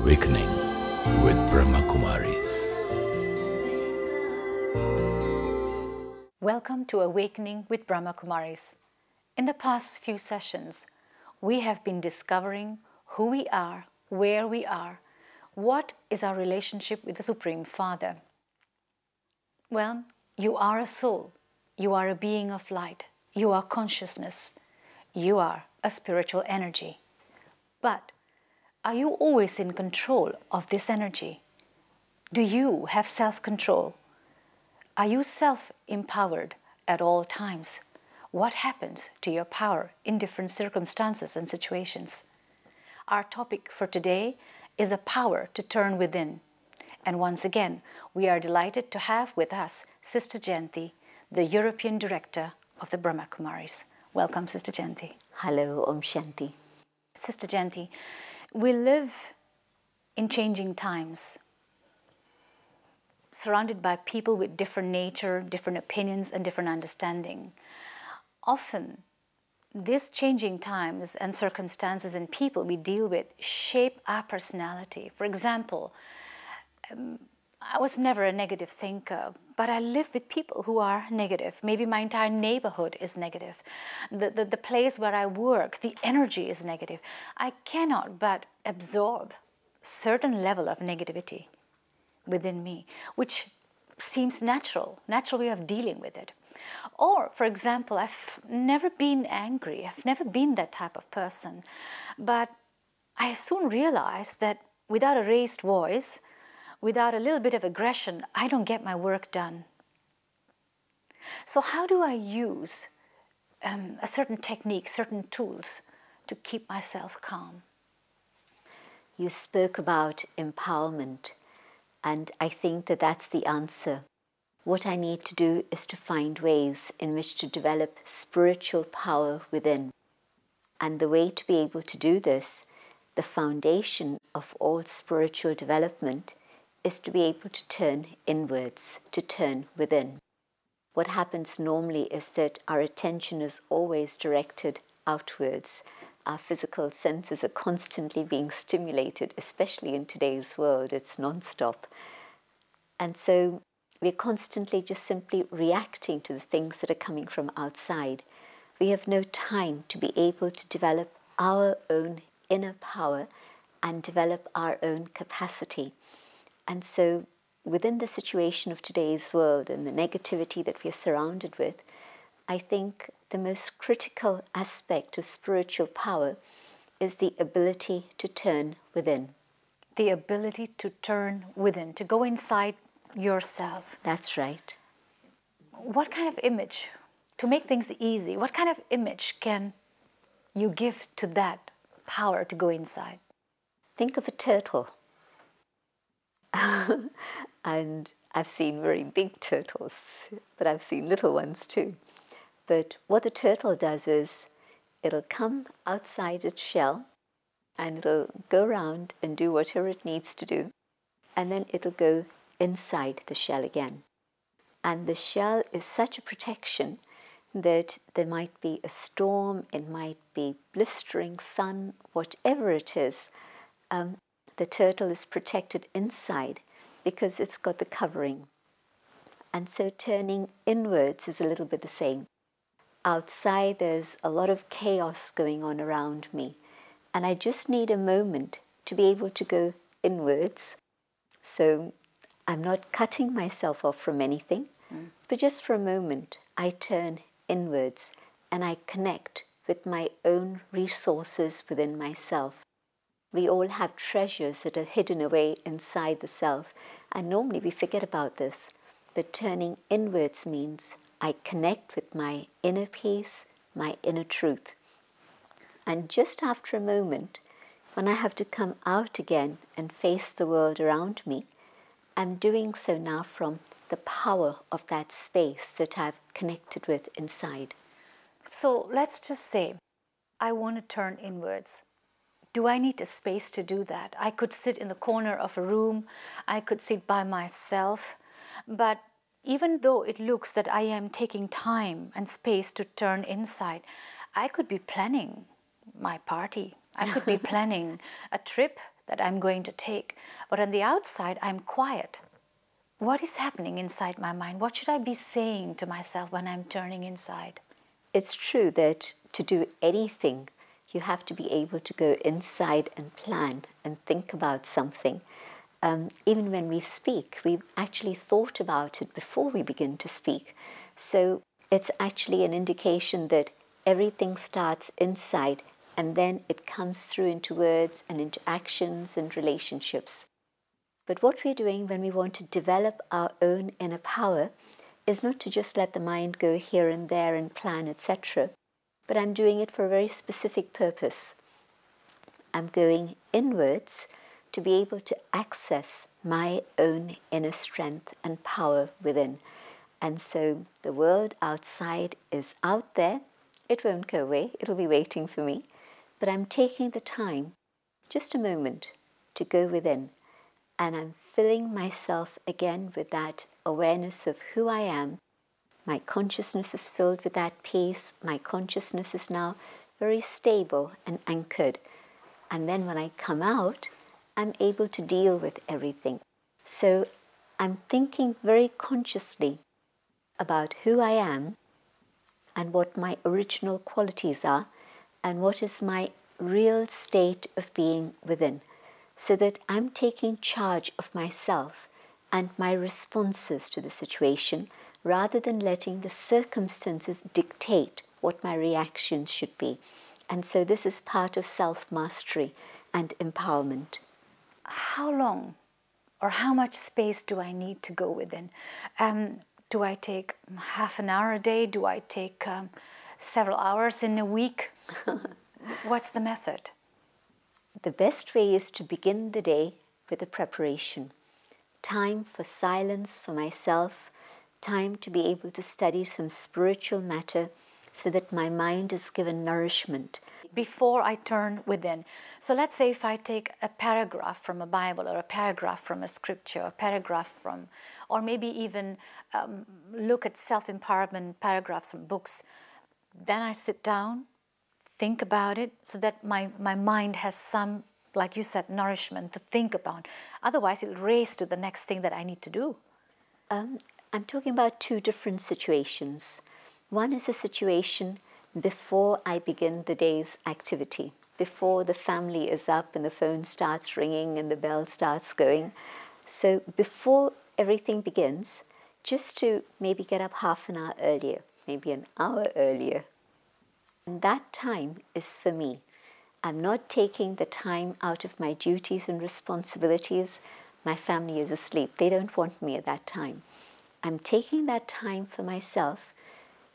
Awakening with Brahma Kumaris. Welcome to Awakening with Brahma Kumaris. In the past few sessions, we have been discovering who we are, where we are, what is our relationship with the Supreme Father. Well, you are a soul, you are a being of light, you are consciousness, you are a spiritual energy. But are you always in control of this energy? Do you have self-control? Are you self-empowered at all times? What happens to your power in different circumstances and situations? Our topic for today is the power to turn within. And once again, we are delighted to have with us Sister Jayanti, the European Director of the Brahma Kumaris. Welcome, Sister Jayanti. Hello, Om Shanti. Sister Jayanti, we live in changing times, surrounded by people with different nature, different opinions, and different understanding. Often, these changing times and circumstances and people we deal with shape our personality. For example, I was never a negative thinker, but I live with people who are negative. Maybe my entire neighborhood is negative. The place where I work, the energy is negative. I cannot but absorb a certain level of negativity within me, which seems natural way of dealing with it. Or, for example, I've never been angry. I've never been that type of person. But I soon realized that without a raised voice, without a little bit of aggression, I don't get my work done. So how do I use a certain technique, certain tools to keep myself calm? You spoke about empowerment, and I think that that's the answer. What I need to do is to find ways in which to develop spiritual power within. And the way to be able to do this, the foundation of all spiritual development, is to be able to turn inwards, to turn within. What happens normally is that our attention is always directed outwards. Our physical senses are constantly being stimulated, especially in today's world. It's non-stop. And so we're constantly just simply reacting to the things that are coming from outside. We have no time to be able to develop our own inner power and develop our own capacity. And so within the situation of today's world and the negativity that we are surrounded with, I think the most critical aspect of spiritual power is the ability to turn within. The ability to turn within, to go inside yourself. That's right. What kind of image, to make things easy, what kind of image can you give to that power to go inside? Think of a turtle. And I've seen very big turtles, but I've seen little ones too. But what the turtle does is it'll come outside its shell and it'll go around and do whatever it needs to do, and then it'll go inside the shell again. And the shell is such a protection that there might be a storm, it might be blistering sun, whatever it is, the turtle is protected inside because it's got the covering. And so turning inwards is a little bit the same. Outside there's a lot of chaos going on around me, and I just need a moment to be able to go inwards. So I'm not cutting myself off from anything, but just for a moment I turn inwards and I connect with my own resources within myself. We all have treasures that are hidden away inside the self, and normally we forget about this. But turning inwards means I connect with my inner peace, my inner truth. And just after a moment, when I have to come out again and face the world around me, I'm doing so now from the power of that space that I've connected with inside. So let's just say, I want to turn inwards. Do I need a space to do that? I could sit in the corner of a room, I could sit by myself, but even though it looks that I am taking time and space to turn inside, I could be planning my party. I could be planning a trip that I'm going to take. But on the outside, I'm quiet. What is happening inside my mind? What should I be saying to myself when I'm turning inside? It's true that to do anything, you have to be able to go inside and plan and think about something. Even when we speak, we've actually thought about it before we begin to speak. So it's actually an indication that everything starts inside and then it comes through into words and into actions and relationships. But what we're doing when we want to develop our own inner power is not to just let the mind go here and there and plan, etc. But I'm doing it for a very specific purpose. I'm going inwards to be able to access my own inner strength and power within. And so the world outside is out there. It won't go away. It'll be waiting for me. But I'm taking the time, just a moment, to go within. And I'm filling myself again with that awareness of who I am. My consciousness is filled with that peace. My consciousness is now very stable and anchored. And then when I come out, I'm able to deal with everything. So I'm thinking very consciously about who I am and what my original qualities are and what is my real state of being within, so that I'm taking charge of myself and my responses to the situation rather than letting the circumstances dictate what my reactions should be. And so this is part of self-mastery and empowerment. How long or how much space do I need to go within? Do I take half an hour a day? Do I take several hours in a week? What's the method? The best way is to begin the day with a preparation. Time for silence for myself, time to be able to study some spiritual matter so that my mind is given nourishment. Before I turn within. So let's say if I take a paragraph from a Bible or a paragraph from a scripture, a paragraph from, or maybe even look at self-empowerment paragraphs from books, then I sit down, think about it so that my mind has some, like you said, nourishment to think about. Otherwise, it'll race to the next thing that I need to do. I'm talking about two different situations. One is a situation before I begin the day's activity, before the family is up and the phone starts ringing and the bell starts going. So before everything begins, just to maybe get up half an hour earlier, maybe an hour earlier. And that time is for me. I'm not taking the time out of my duties and responsibilities. My family is asleep. They don't want me at that time. I'm taking that time for myself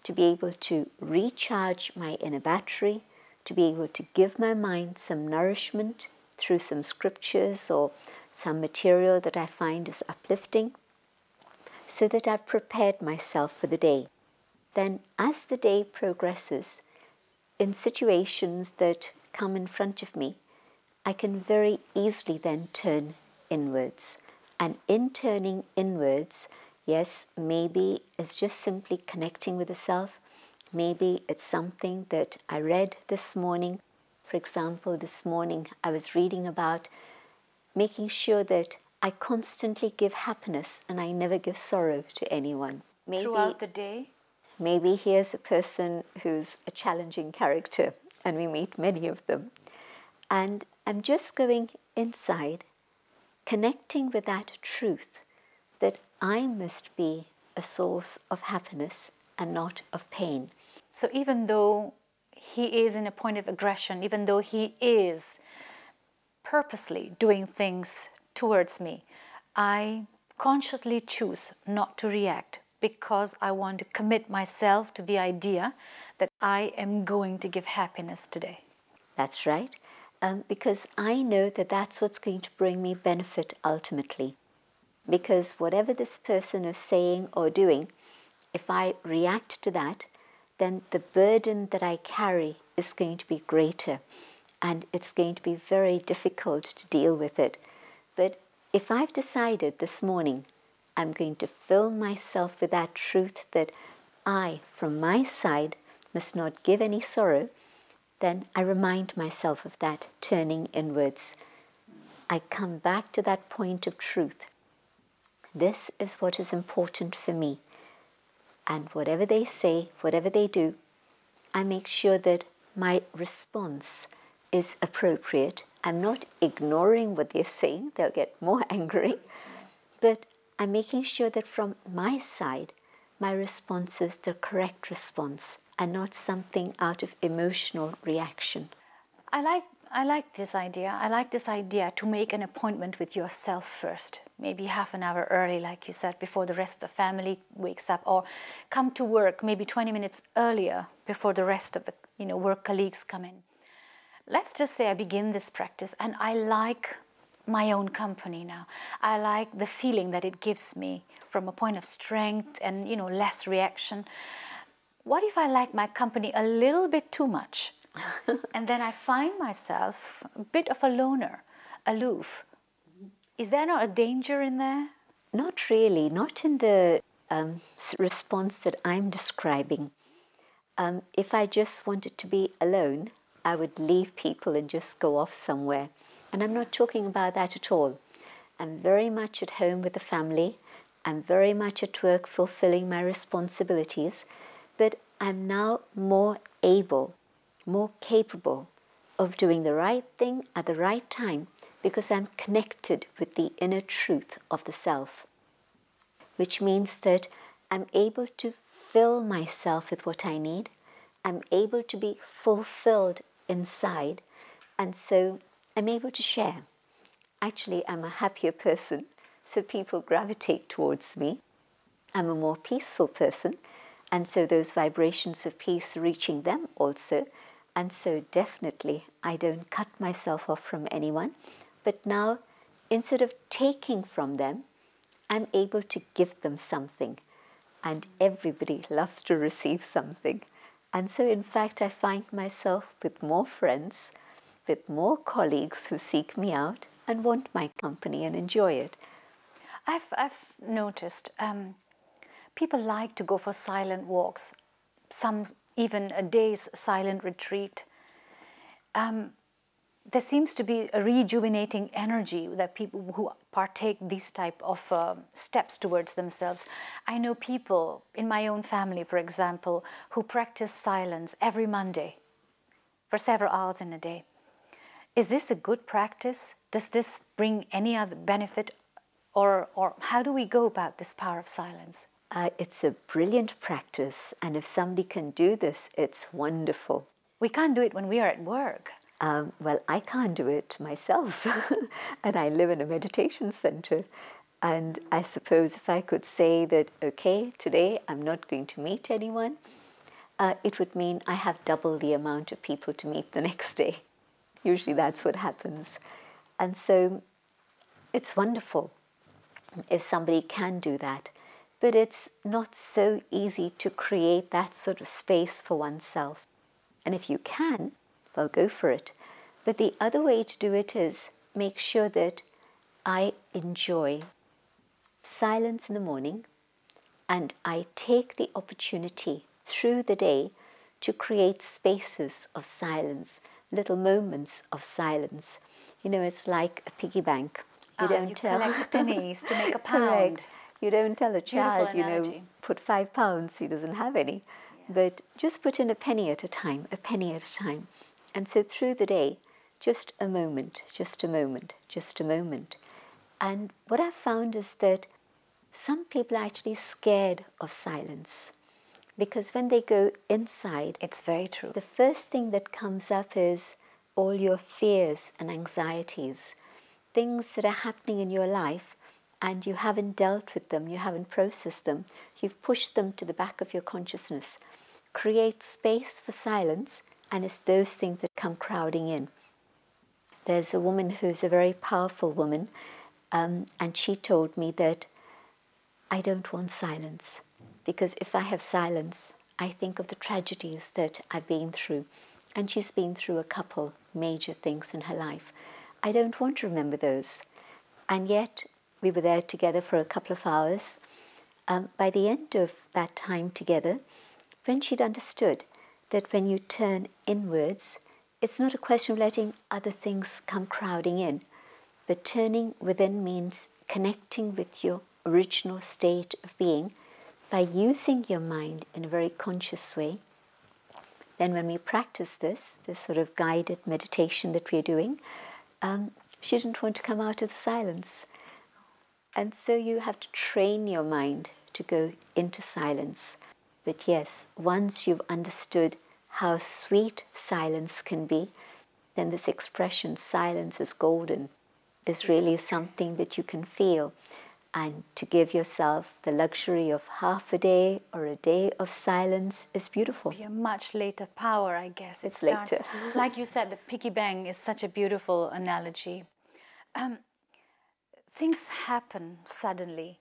to be able to recharge my inner battery, to be able to give my mind some nourishment through some scriptures or some material that I find is uplifting, so that I've prepared myself for the day. Then as the day progresses, in situations that come in front of me, I can very easily then turn inwards. And in turning inwards, yes, maybe it's just simply connecting with the self. Maybe it's something that I read this morning. For example, this morning I was reading about making sure that I constantly give happiness and I never give sorrow to anyone. Maybe, throughout the day? Maybe here's a person who's a challenging character, and we meet many of them. And I'm just going inside, connecting with that truth that I must be a source of happiness and not of pain. So even though he is in a point of aggression, even though he is purposely doing things towards me, I consciously choose not to react because I want to commit myself to the idea that I am going to give happiness today. That's right, because I know that that's what's going to bring me benefit ultimately. Because whatever this person is saying or doing, if I react to that, then the burden that I carry is going to be greater and it's going to be very difficult to deal with it. But if I've decided this morning, I'm going to fill myself with that truth that I, from my side, must not give any sorrow, then I remind myself of that turning inwards. I come back to that point of truth. This is what is important for me. And whatever they say, whatever they do, I make sure that my response is appropriate. I'm not ignoring what they're saying, they'll get more angry, but I'm making sure that from my side, my response is the correct response and not something out of emotional reaction. I like this idea. I like this idea to make an appointment with yourself first, maybe half an hour early, like you said, before the rest of the family wakes up, or come to work maybe 20 minutes earlier before the rest of the work colleagues come in. Let's just say I begin this practice and I like my own company now. I like the feeling that it gives me from a point of strength and less reaction. What if I like my company a little bit too much? And then I find myself a bit of a loner, aloof. Is there not a danger in there? Not really, not in the response that I'm describing. If I just wanted to be alone, I would leave people and just go off somewhere. And I'm not talking about that at all. I'm very much at home with the family. I'm very much at work fulfilling my responsibilities. But I'm now more able, more capable of doing the right thing at the right time because I'm connected with the inner truth of the self, which means that I'm able to fill myself with what I need. I'm able to be fulfilled inside, and so I'm able to share. Actually, I'm a happier person, so people gravitate towards me. I'm a more peaceful person, and so those vibrations of peace are reaching them also. And so definitely I don't cut myself off from anyone, but now instead of taking from them, I'm able to give them something. And everybody loves to receive something. And so in fact I find myself with more friends, with more colleagues who seek me out and want my company and enjoy it. I've noticed people like to go for silent walks, some even a day's silent retreat. There seems to be a rejuvenating energy that people who partake these type of steps towards themselves. I know people in my own family, for example, who practice silence every Monday for several hours in a day. Is this a good practice? Does this bring any other benefit? Or how do we go about this power of silence? It's a brilliant practice, and if somebody can do this, it's wonderful. We can't do it when we are at work. Well, I can't do it myself, and I live in a meditation center. And I suppose if I could say that, okay, today I'm not going to meet anyone, it would mean I have double the amount of people to meet the next day. Usually that's what happens. And so it's wonderful if somebody can do that. But it's not so easy to create that sort of space for oneself. And if you can, well, go for it. But the other way to do it is make sure that I enjoy silence in the morning, and I take the opportunity through the day to create spaces of silence, little moments of silence. It's like a piggy bank. You collect the pennies to make a pound. Correct. You don't tell a child, put £5, he doesn't have any. Yeah. But just put in a penny at a time, a penny at a time. And so through the day, just a moment, just a moment, just a moment. And what I've found is that some people are actually scared of silence, because when they go inside, it's very true. The first thing that comes up is all your fears and anxieties, things that are happening in your life, and you haven't dealt with them, you haven't processed them, you've pushed them to the back of your consciousness. Create space for silence, and it's those things that come crowding in. There's a woman who's a very powerful woman, and she told me that I don't want silence, because if I have silence, I think of the tragedies that I've been through, and she's been through a couple major things in her life. I don't want to remember those. And yet, we were there together for a couple of hours. By the end of that time together, when she'd understood that when you turn inwards, it's not a question of letting other things come crowding in, But turning within means connecting with your original state of being by using your mind in a very conscious way. Then when we practice this sort of guided meditation that we're doing, she didn't want to come out of the silence. And so you have to train your mind to go into silence. But yes, once you've understood how sweet silence can be, then this expression, silence is golden, is really something that you can feel. And to give yourself the luxury of half a day or a day of silence is beautiful. A much later power, I guess. It's later. Like you said, the piggy bank is such a beautiful analogy. Things happen suddenly.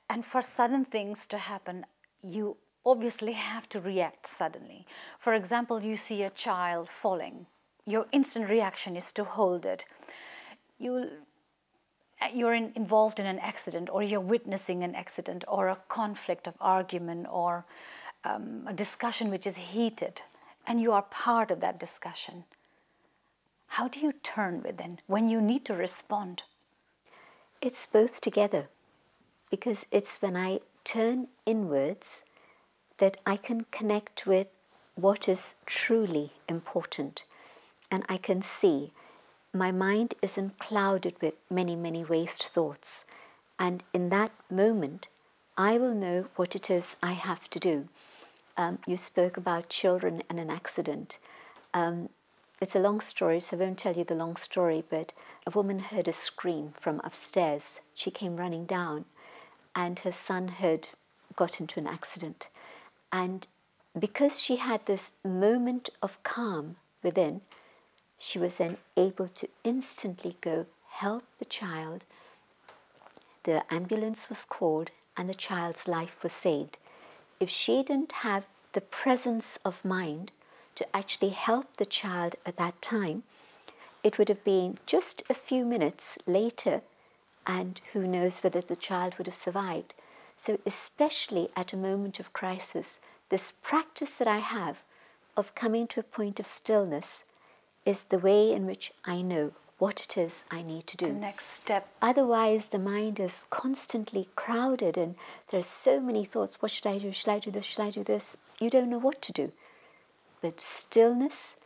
And for sudden things to happen, you obviously have to react suddenly. For example, you see a child falling. Your instant reaction is to hold it. You're involved in an accident, or you're witnessing an accident, or a conflict of argument, or a discussion which is heated, and you are part of that discussion. How do you turn within when you need to respond? It's both together, because it's when I turn inwards that I can connect with what is truly important, and I can see my mind isn't clouded with many, many waste thoughts. And in that moment, I will know what it is I have to do. You spoke about children and an accident. It's a long story, so I won't tell you the long story, but a woman heard a scream from upstairs. She came running down, and her son had got into an accident. And because she had this moment of calm within, she was then able to instantly go help the child. The ambulance was called and the child's life was saved. If she didn't have the presence of mind to actually help the child at that time, it would have been just a few minutes later, and who knows whether the child would have survived. So especially at a moment of crisis, this practice that I have of coming to a point of stillness is the way in which I know what it is I need to do. The next step. Otherwise, the mind is constantly crowded and there's so many thoughts. What should I do? Should I do this? Should I do this? You don't know what to do. But stillness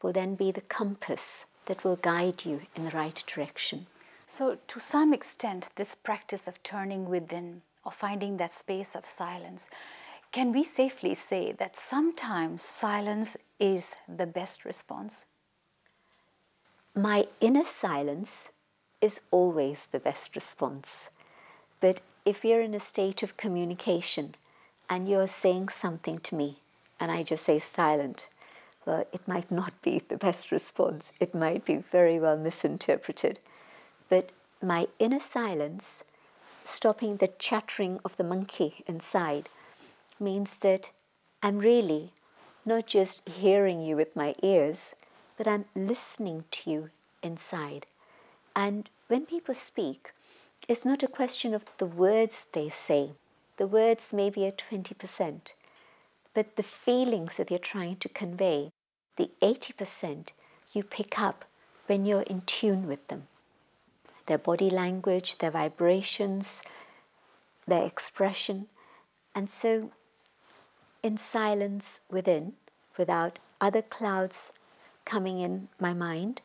will then be the compass that will guide you in the right direction. So to some extent, this practice of turning within, or finding that space of silence, can we safely say that sometimes silence is the best response? My inner silence is always the best response. But if you're in a state of communication and you're saying something to me and I just say silent, well, it might not be the best response. It might be very well misinterpreted. But my inner silence, stopping the chattering of the monkey inside, means that I'm really not just hearing you with my ears, but I'm listening to you inside. And when people speak, it's not a question of the words they say. The words may be at 20%, but the feelings that they're trying to convey, the 80%, you pick up when you're in tune with them. Their body language, their vibrations, their expression. And so in silence within, without other clouds coming in my mind,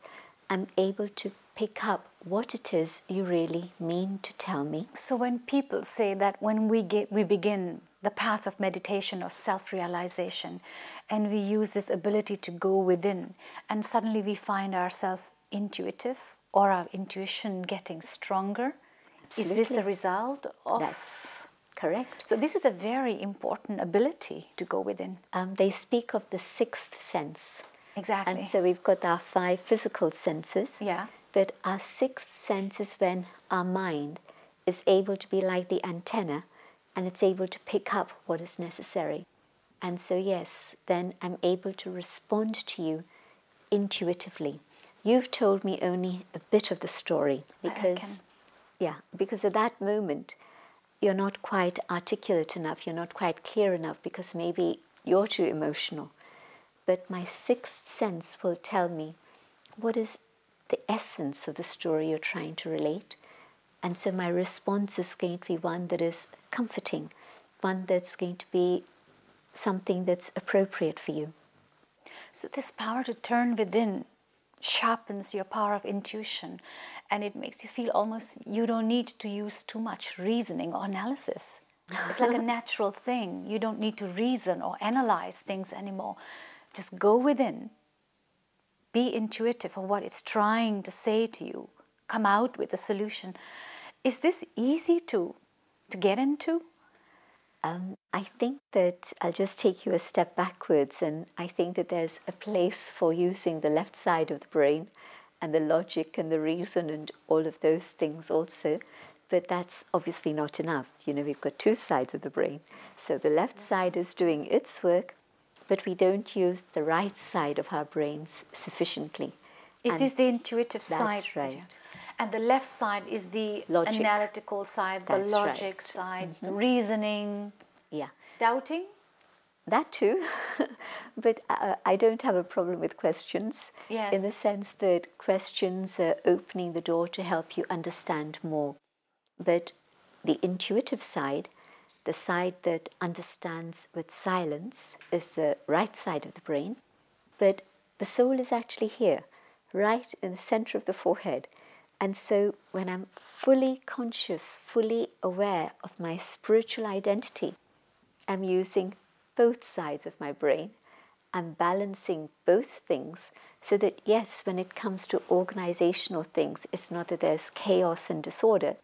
I'm able to pick up what it is you really mean to tell me. So when people say that when we begin the path of meditation or self-realization, and we use this ability to go within, and suddenly we find ourselves intuitive, or our intuition getting stronger, Absolutely. Is this the result of... That's correct. So this is a very important ability to go within. They speak of the sixth sense. Exactly. And so we've got our 5 physical senses. Yeah. But our sixth sense is when our mind is able to be like the antenna and it's able to pick up what is necessary. And so yes, then I'm able to respond to you intuitively. You've told me only a bit of the story because at that moment you're not quite articulate enough, you're not quite clear enough because maybe you're too emotional. But my sixth sense will tell me what is the essence of the story you're trying to relate. And so my response is going to be one that is comforting, one that's going to be something that's appropriate for you. So this power to turn within sharpens your power of intuition, and it makes you feel almost you don't need to use too much reasoning or analysis. It's like a natural thing. You don't need to reason or analyze things anymore. Just go within. Be intuitive of what it's trying to say to you. Come out with a solution. Is this easy to get into? I think that I'll just take you a step backwards, and I think that there's a place for using the left side of the brain and the logic and the reason and all of those things also. But that's obviously not enough. You know, we've got two sides of the brain. So the left side is doing its work, but we don't use the right side of our brains sufficiently. Is this the intuitive side? That's right. And the left side is the Logic. analytical side, the That's logic right. side, reasoning, Yeah. doubting? That too, but I don't have a problem with questions. Yes. In the sense that questions are opening the door to help you understand more. But the intuitive side, the side that understands with silence, is the right side of the brain. But the soul is actually here, right in the center of the forehead. And so when I'm fully conscious, fully aware of my spiritual identity, I'm using both sides of my brain. I'm balancing both things so that, yes, when it comes to organizational things, it's not that there's chaos and disorder.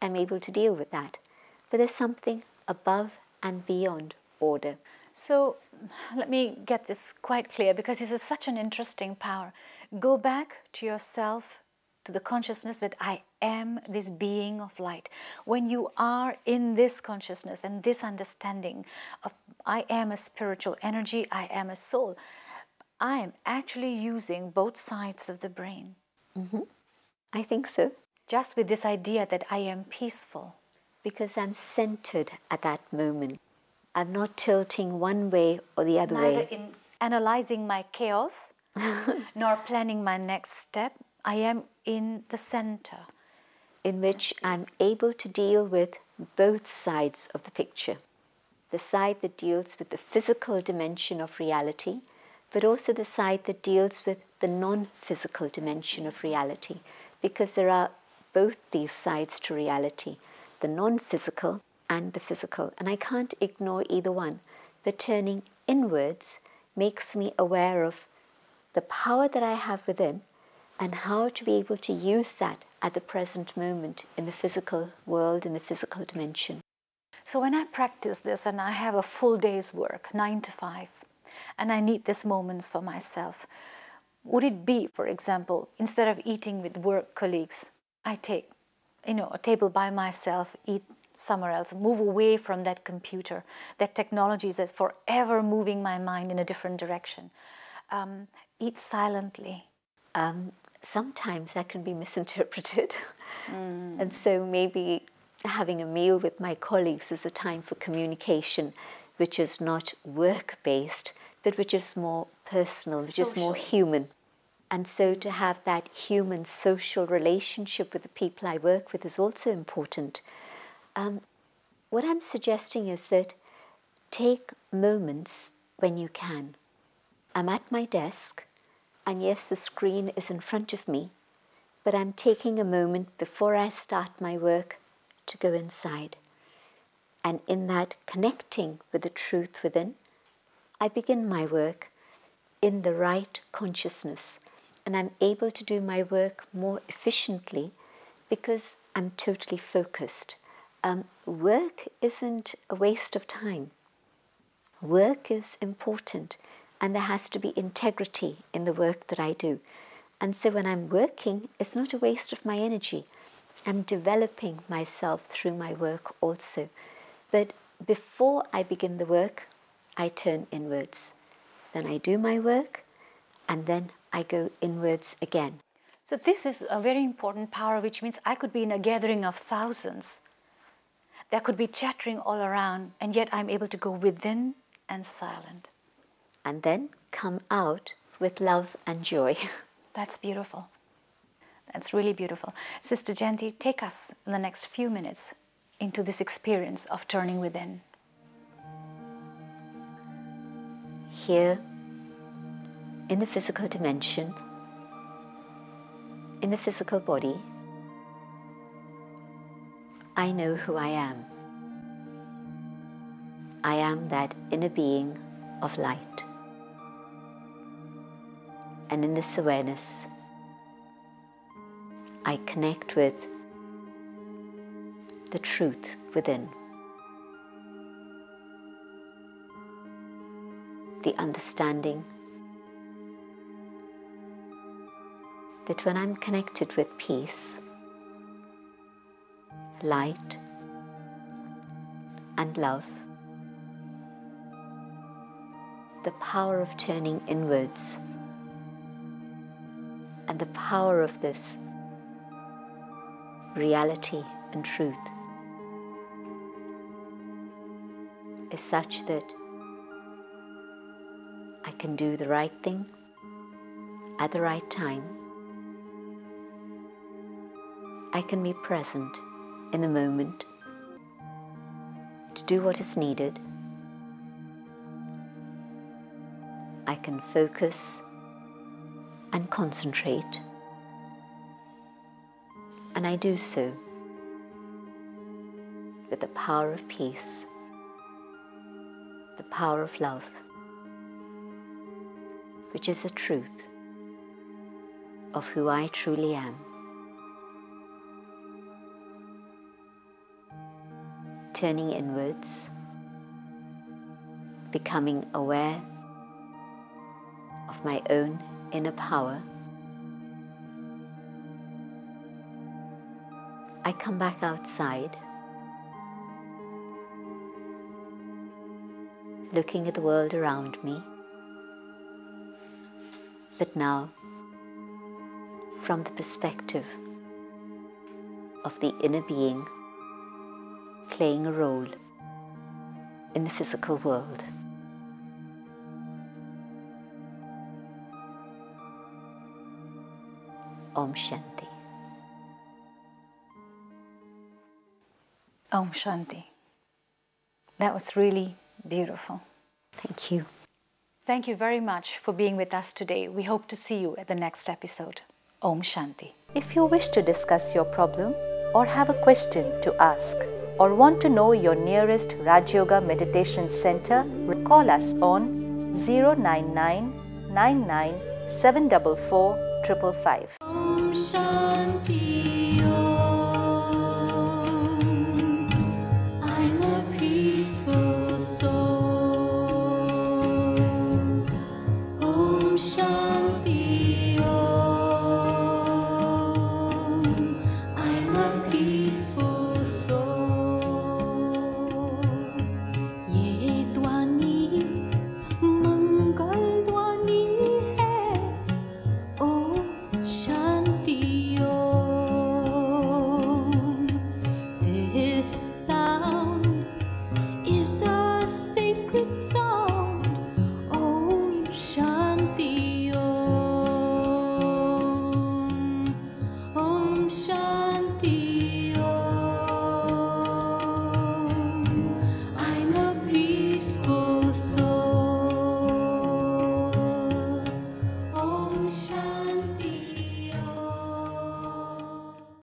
I'm able to deal with that. But there's something above and beyond order. So let me get this quite clear, because this is such an interesting power. Go back to yourself, to the consciousness that I am this being of light. When you are in this consciousness and this understanding of I am a spiritual energy, I am a soul, I am actually using both sides of the brain. Mm-hmm. I think so. Just with this idea that I am peaceful. Because I'm centered at that moment. I'm not tilting one way or the other way. Neither in analyzing my chaos, nor planning my next step. I am in the center. In which I'm able to deal with both sides of the picture. The side that deals with the physical dimension of reality, but also the side that deals with the non-physical dimension of reality. Because there are both these sides to reality, the non-physical and the physical. And I can't ignore either one. But turning inwards makes me aware of the power that I have within and how to be able to use that at the present moment in the physical world, in the physical dimension. So when I practice this and I have a full day's work, 9 to 5, and I need these moments for myself, would it be, for example, instead of eating with work colleagues, I take, a table by myself, eat somewhere else, move away from that computer, that technology that's forever moving my mind in a different direction. Eat silently. Sometimes that can be misinterpreted. And so maybe having a meal with my colleagues is a time for communication, which is not work-based, but which is more personal, which is more human. And so to have that human social relationship with the people I work with is also important. What I'm suggesting is that take moments when you can. I'm at my desk, and yes, the screen is in front of me, but I'm taking a moment before I start my work to go inside. And in that connecting with the truth within, I begin my work in the right consciousness, and I'm able to do my work more efficiently because I'm totally focused. Work isn't a waste of time. Work is important, and there has to be integrity in the work that I do. And so when I'm working, it's not a waste of my energy. I'm developing myself through my work also. But before I begin the work, I turn inwards. Then I do my work, and then I go inwards again. So this is a very important power, which means I could be in a gathering of thousands. There could be chattering all around, and yet I'm able to go within and silent. And then come out with love and joy. That's beautiful. That's really beautiful. Sister Jayanti, take us in the next few minutes into this experience of turning within. Here, in the physical dimension, in the physical body, I know who I am. I am that inner being of light. And in this awareness, I connect with the truth within. The understanding that when I'm connected with peace, light, and love, the power of turning inwards and the power of this reality and truth is such that I can do the right thing at the right time. I can be present in the moment to do what is needed. I can focus and concentrate, and I do so with the power of peace, the power of love, which is the truth of who I truly am. Turning inwards, becoming aware of my own inner power, I come back outside, looking at the world around me, but now from the perspective of the inner being playing a role in the physical world. Om Shanti. Om Shanti. That was really beautiful. Thank you. Thank you very much for being with us today. We hope to see you at the next episode. Om Shanti. If you wish to discuss your problem or have a question to ask or want to know your nearest Rajyoga Meditation Center, call us on 099 99 744 555. Shanti.